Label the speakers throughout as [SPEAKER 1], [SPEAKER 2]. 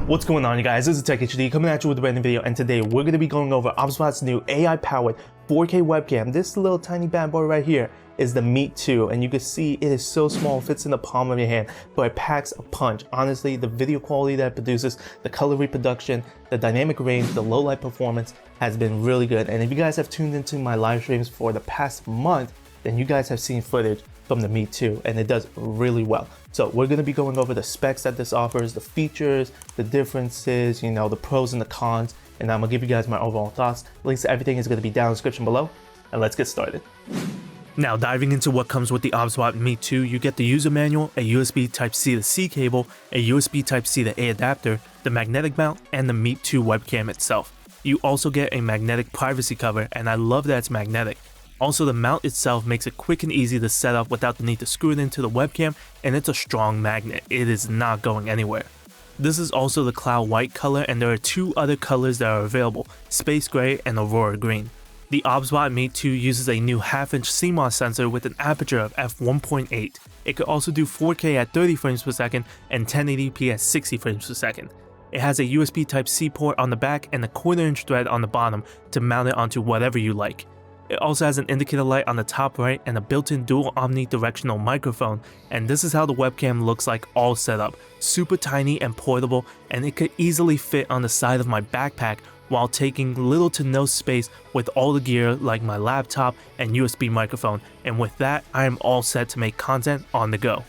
[SPEAKER 1] What's going on, you guys? This is Tech HD coming at you with a brand new video, and today we're going to be going over OBSBOT's new AI-powered 4K webcam. This little tiny bad boy right here is the Meet 2, and you can see it is so small, fits in the palm of your hand, but it packs a punch. Honestly, the video quality that it produces, the color reproduction, the dynamic range, the low light performance has been really good. And if you guys have tuned into my live streams for the past month, then you guys have seen footage from the Meet 2, and it does really well. So we're going to be going over the specs that this offers, the features, the differences, you know, the pros and the cons, and I'm gonna give you guys my overall thoughts. Links to everything is going to be down in the description below, and let's get started. Now, diving into what comes with the OBSBOT Meet 2, you get the user manual, a USB Type-C to C cable, a USB Type-C to A adapter, the magnetic mount, and the Meet 2 webcam itself. You also get a magnetic privacy cover, and I love that it's magnetic. Also, the mount itself makes it quick and easy to set up without the need to screw it into the webcam, and it's a strong magnet. It is not going anywhere. This is also the cloud white color, and there are two other colors that are available, space gray and aurora green. The OBSBOT Meet 2 uses a new half-inch CMOS sensor with an aperture of f1.8. It could also do 4K at 30 frames per second and 1080p at 60 frames per second. It has a USB Type-C port on the back and a 1/4-inch thread on the bottom to mount it onto whatever you like. It also has an indicator light on the top right and a built-in dual omnidirectional microphone, and this is how the webcam looks like all set up. Super tiny and portable, and it could easily fit on the side of my backpack while taking little to no space with all the gear like my laptop and USB microphone, and with that I am all set to make content on the go.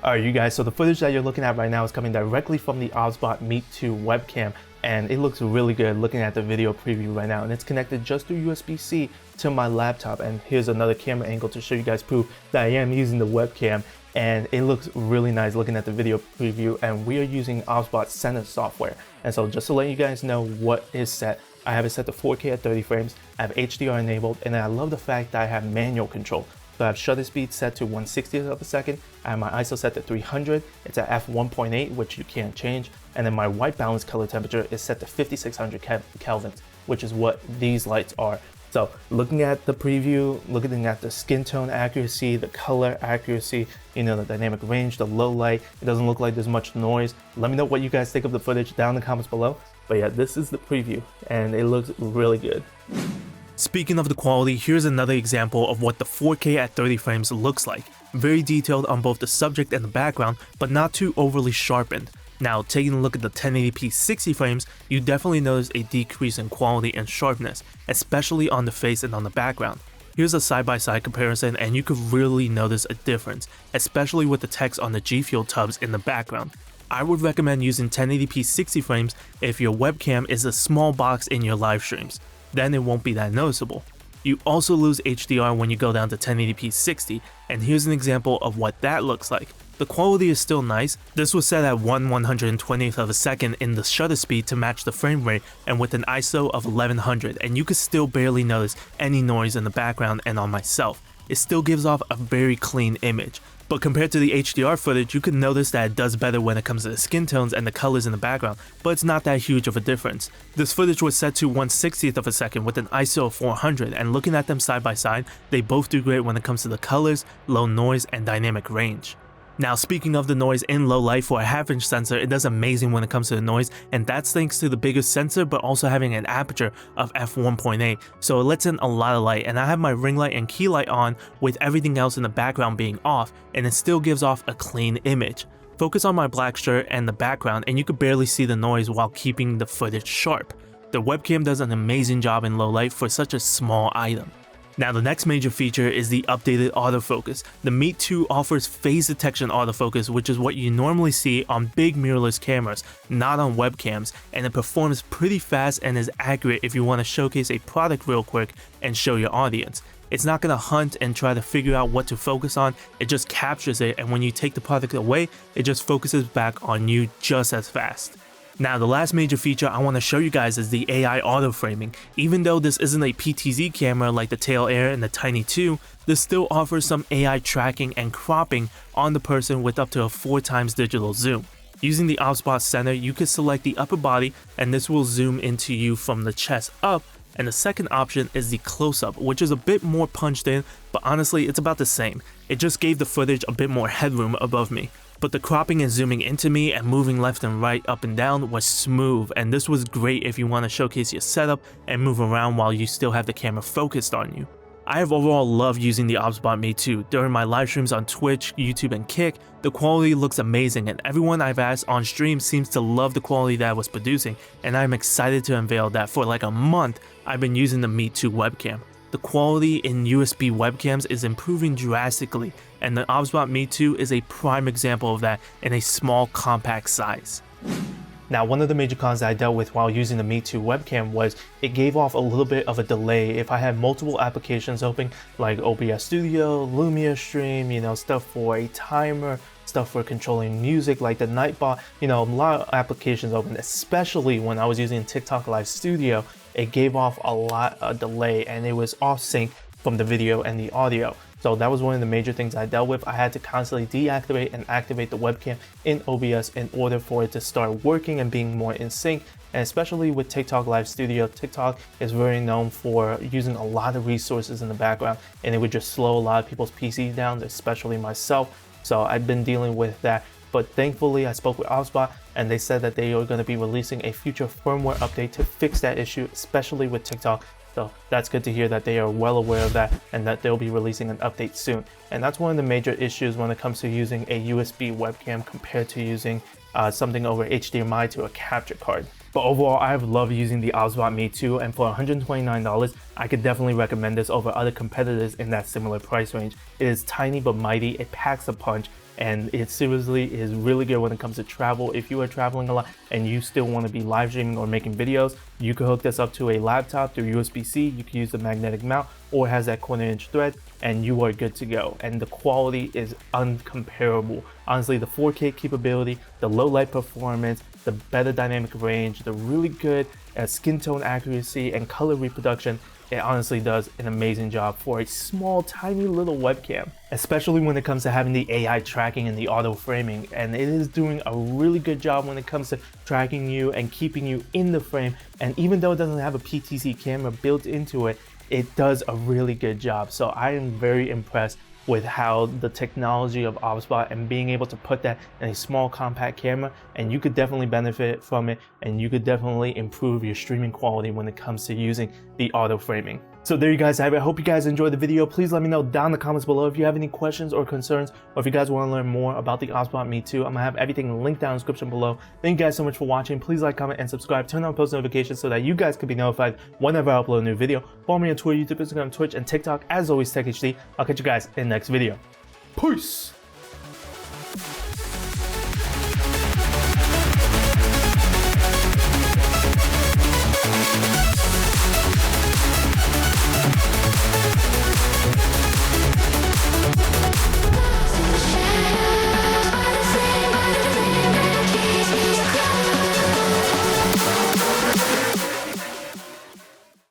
[SPEAKER 1] Alright you guys, so the footage that you're looking at right now is coming directly from the OBSBOT Meet 2 webcam, and it looks really good looking at the video preview right now, and it's connected just through USB-C to my laptop. And here's another camera angle to show you guys proof that I am using the webcam, and it looks really nice looking at the video preview. And we are using OBSBOT Center software, and so just to let you guys know what is set, I have it set to 4K at 30 frames, I have HDR enabled, and I love the fact that I have manual control. So I have shutter speed set to 1/60th of a second, I have my ISO set to 300, it's at f1.8, which you can't change, and then my white balance color temperature is set to 5600 kelvins, which is what these lights are. So looking at the preview, looking at the skin tone accuracy, the color accuracy, you know, the dynamic range, the low light, it doesn't look like there's much noise. Let me know what you guys think of the footage down in the comments below. But yeah, this is the preview, and it looks really good. Speaking of the quality, here's another example of what the 4K at 30 frames looks like. Very detailed on both the subject and the background, but not too overly sharpened. Now, taking a look at the 1080p 60 frames, you definitely notice a decrease in quality and sharpness, especially on the face and on the background. Here's a side-by-side comparison, and you could really notice a difference, especially with the text on the G Fuel tubs in the background. I would recommend using 1080p 60 frames if your webcam is a small box in your live streams. Then it won't be that noticeable. You also lose HDR when you go down to 1080p 60, and here's an example of what that looks like. The quality is still nice. This was set at 1/120th of a second in the shutter speed to match the frame rate, and with an ISO of 1100, and you could still barely notice any noise in the background and on myself. It still gives off a very clean image. But compared to the HDR footage, you can notice that it does better when it comes to the skin tones and the colors in the background, but it's not that huge of a difference. This footage was set to 1/60th of a second with an ISO of 400, and looking at them side by side, they both do great when it comes to the colors, low noise, and dynamic range. Now, speaking of the noise in low light, for a half-inch sensor, it does amazing when it comes to the noise, and that's thanks to the bigger sensor but also having an aperture of f1.8, so it lets in a lot of light. And I have my ring light and key light on with everything else in the background being off, and it still gives off a clean image. Focus on my black shirt and the background, and you could barely see the noise while keeping the footage sharp. The webcam does an amazing job in low light for such a small item. Now, the next major feature is the updated autofocus. The Meet 2 offers phase detection autofocus, which is what you normally see on big mirrorless cameras, not on webcams, and it performs pretty fast and is accurate if you want to showcase a product real quick and show your audience. It's not going to hunt and try to figure out what to focus on, it just captures it, and when you take the product away, it just focuses back on you just as fast. Now, the last major feature I want to show you guys is the AI auto framing. Even though this isn't a PTZ camera like the Tail Air and the Tiny 2, this still offers some AI tracking and cropping on the person with up to a 4x digital zoom. Using the OBSBOT Center, you can select the upper body and this will zoom into you from the chest up, and the second option is the close-up, which is a bit more punched in, but honestly it's about the same. It just gave the footage a bit more headroom above me. But the cropping and zooming into me and moving left and right, up and down was smooth, and this was great if you want to showcase your setup and move around while you still have the camera focused on you. I have overall loved using the OBSBOT Mate 2. During my live streams on Twitch, YouTube, and Kick, the quality looks amazing, and everyone I've asked on stream seems to love the quality that I was producing, and I'm excited to unveil that for like a month I've been using the Mate 2 webcam. The quality in USB webcams is improving drastically, and the OBSBOT Mate 2 is a prime example of that in a small compact size. Now, one of the major cons that I dealt with while using the Mate 2 webcam was it gave off a little bit of a delay if I had multiple applications open, like OBS Studio, Lumia Stream, stuff for a timer, stuff for controlling music like the Nightbot, a lot of applications open, especially when I was using TikTok Live Studio. It gave off a lot of delay and it was off sync from the video and the audio. So that was one of the major things I dealt with. I had to constantly deactivate and activate the webcam in OBS in order for it to start working and being more in sync. And especially with TikTok Live Studio, TikTok is very known for using a lot of resources in the background, and it would just slow a lot of people's PCs down, especially myself. So I've been dealing with that. But thankfully, I spoke with OBSBOT and they said that they are going to be releasing a future firmware update to fix that issue, especially with TikTok. So that's good to hear that they are well aware of that and that they'll be releasing an update soon. And that's one of the major issues when it comes to using a USB webcam compared to using something over HDMI to a capture card. But overall, I've loved using the OBSBOT Mate 2, and for $129, I could definitely recommend this over other competitors in that similar price range. It is tiny but mighty, it packs a punch, and it seriously is really good when it comes to travel. If you are traveling a lot and you still want to be live streaming or making videos, you can hook this up to a laptop through USB-C. You can use the magnetic mount, or it has that 1/4-inch thread, and you are good to go. And the quality is uncomparable. Honestly, the 4K capability, the low light performance, the better dynamic range, the really good skin tone accuracy and color reproduction, it honestly does an amazing job for a small, tiny little webcam, especially when it comes to having the AI tracking and the auto framing. And it is doing a really good job when it comes to tracking you and keeping you in the frame. And even though it doesn't have a PTZ camera built into it, it does a really good job. So I am very impressed with how the technology of OBSBOT and being able to put that in a small compact camera, and you could definitely benefit from it, and you could definitely improve your streaming quality when it comes to using the auto framing. So there you guys have it. I hope you guys enjoyed the video. Please let me know down in the comments below if you have any questions or concerns, or if you guys want to learn more about the OBSBOT Mate 2. I'm gonna have everything linked down in the description below. Thank you guys so much for watching. Please like, comment, and subscribe. Turn on post notifications so that you guys can be notified whenever I upload a new video. Follow me on Twitter, YouTube, Instagram, Twitch, and TikTok. As always, TechHD. I'll catch you guys in the next video. Peace!